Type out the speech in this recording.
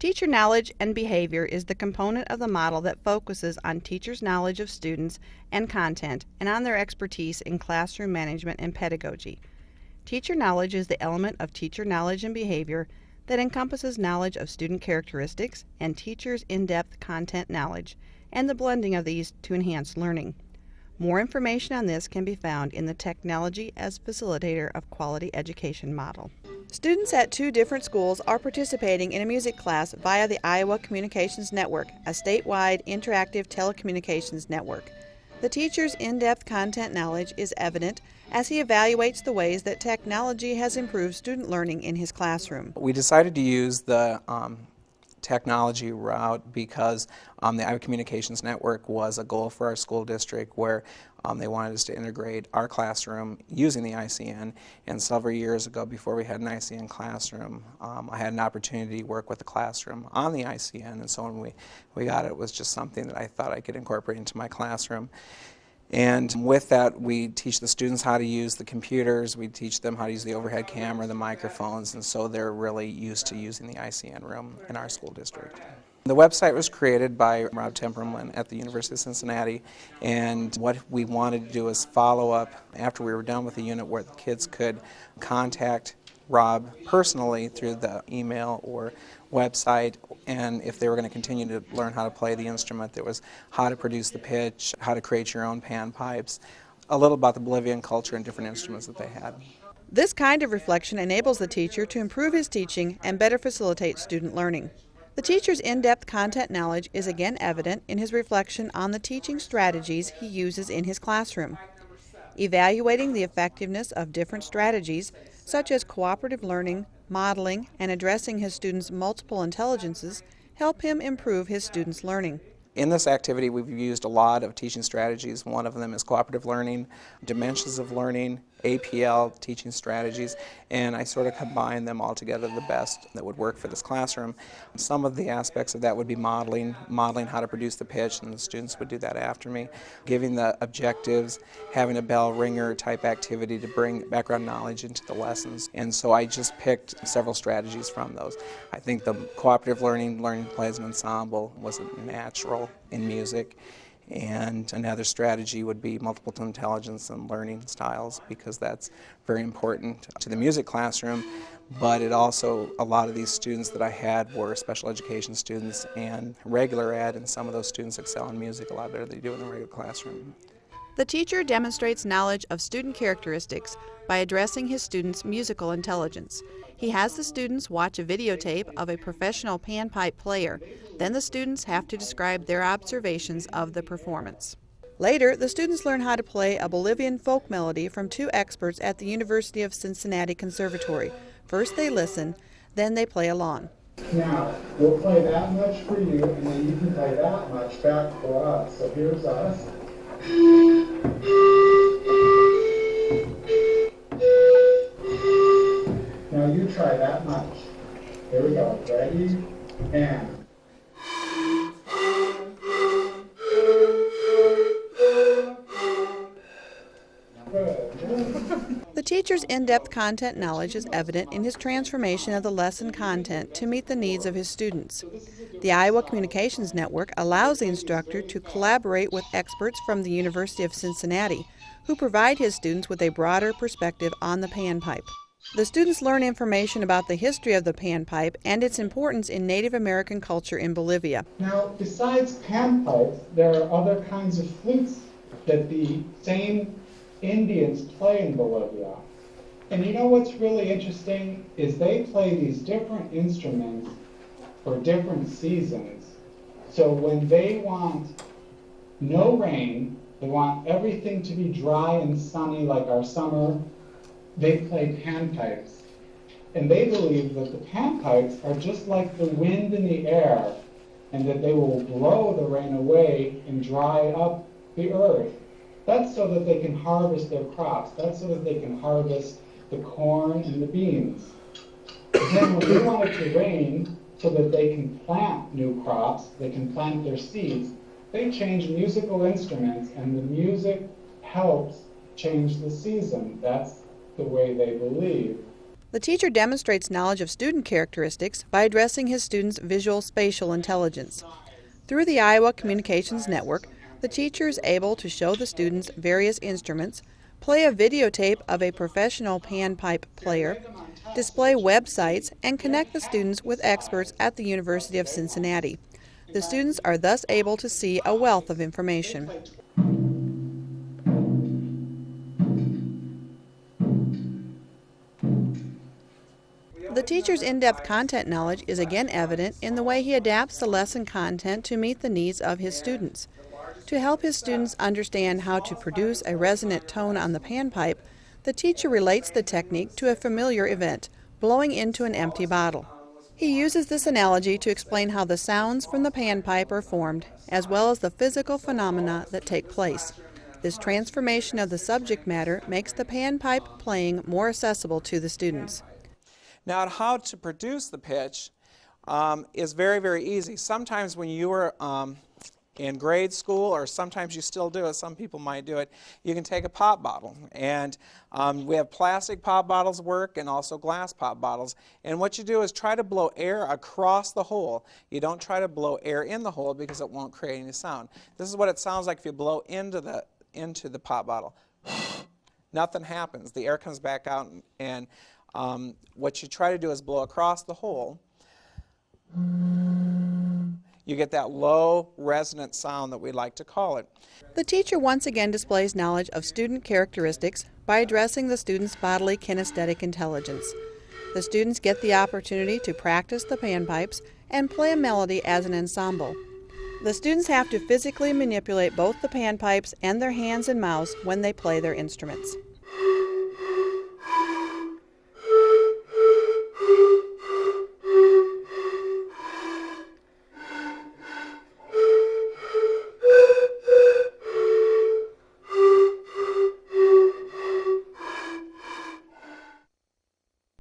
Teacher knowledge and behavior is the component of the model that focuses on teachers' knowledge of students and content and on their expertise in classroom management and pedagogy. Teacher knowledge is the element of teacher knowledge and behavior that encompasses knowledge of student characteristics and teachers' in-depth content knowledge and the blending of these to enhance learning. More information on this can be found in the Technology as Facilitator of Quality Education model. Students at 2 different schools are participating in a music class via the Iowa Communications Network, a statewide interactive telecommunications network. The teacher's in-depth content knowledge is evident as he evaluates the ways that technology has improved student learning in his classroom. We decided to use the technology route because the Iowa Communications Network was a goal for our school district where they wanted us to integrate our classroom using the ICN, and several years ago, before we had an ICN classroom, I had an opportunity to work with the classroom on the ICN, and so when we got it, it was just something that I thought I could incorporate into my classroom. And with that, we teach the students how to use the computers, we teach them how to use the overhead camera, the microphones, and so they're really used to using the ICN room in our school district. The website was created by Rob Temperman at the University of Cincinnati, and what we wanted to do is follow up after we were done with the unit where the kids could contact Rob personally through the email or website, and if they were going to continue to learn how to play the instrument, there was how to produce the pitch, how to create your own panpipes, a little about the Bolivian culture and different instruments that they had. This kind of reflection enables the teacher to improve his teaching and better facilitate student learning. The teacher's in-depth content knowledge is again evident in his reflection on the teaching strategies he uses in his classroom. Evaluating the effectiveness of different strategies, such as cooperative learning, modeling, and addressing his students' multiple intelligences, help him improve his students' learning. In this activity, we've used a lot of teaching strategies. One of them is cooperative learning, dimensions of learning, APL teaching strategies, and I sort of combine them all together the best that would work for this classroom. Some of the aspects of that would be modeling how to produce the pitch, and the students would do that after me. Giving the objectives, having a bell ringer type activity to bring background knowledge into the lessons. And so I just picked several strategies from those. I think the cooperative learning to play as an ensemble was natural in music. And another strategy would be multiple intelligence and learning styles, because that's very important to the music classroom, but it also, a lot of these students that I had were special education students and regular ed, and some of those students excel in music a lot better than they do in the regular classroom. The teacher demonstrates knowledge of student characteristics by addressing his students' musical intelligence. He has the students watch a videotape of a professional panpipe player. Then the students have to describe their observations of the performance. Later, the students learn how to play a Bolivian folk melody from 2 experts at the University of Cincinnati Conservatory. First they listen, then they play along. Now, we'll play that much for you, and then you can play that much back for us. So here's us. Now you try that much. Here we go. Ready? And. The teacher's in-depth content knowledge is evident in his transformation of the lesson content to meet the needs of his students. The Iowa Communications Network allows the instructor to collaborate with experts from the University of Cincinnati, who provide his students with a broader perspective on the panpipe. The students learn information about the history of the panpipe and its importance in Native American culture in Bolivia. Now, besides panpipes, there are other kinds of flutes that the same Indians play in Bolivia. And you know what's really interesting is they play these different instruments for different seasons. So when they want no rain, they want everything to be dry and sunny like our summer, they play panpipes. And they believe that the panpipes are just like the wind in the air, and that they will blow the rain away and dry up the earth. That's so that they can harvest their crops. That's so that they can harvest the corn and the beans. And then when they want it to rain so that they can plant new crops, they can plant their seeds, they change musical instruments, and the music helps change the season. That's the way they believe. The teacher demonstrates knowledge of student characteristics by addressing his students' visual spatial intelligence. Through the Iowa Communications Network, the teacher is able to show the students various instruments, play a videotape of a professional panpipe player, display websites, and connect the students with experts at the University of Cincinnati. The students are thus able to see a wealth of information. The teacher's in-depth content knowledge is again evident in the way he adapts the lesson content to meet the needs of his students. To help his students understand how to produce a resonant tone on the panpipe, the teacher relates the technique to a familiar event, blowing into an empty bottle. He uses this analogy to explain how the sounds from the panpipe are formed, as well as the physical phenomena that take place. This transformation of the subject matter makes the panpipe playing more accessible to the students. Now, how to produce the pitch is very, very easy. Sometimes when you were in grade school, or sometimes you still do it, some people might do it, you can take a pop bottle. And we have plastic pop bottles work and also glass pop bottles. And what you do is try to blow air across the hole. You don't try to blow air in the hole because it won't create any sound. This is what it sounds like if you blow into the pop bottle. Nothing happens. The air comes back out, and what you try to do is blow across the hole. You get that low resonant sound that we like to call it. The teacher once again displays knowledge of student characteristics by addressing the students' bodily kinesthetic intelligence. The students get the opportunity to practice the panpipes and play a melody as an ensemble. The students have to physically manipulate both the panpipes and their hands and mouths when they play their instruments.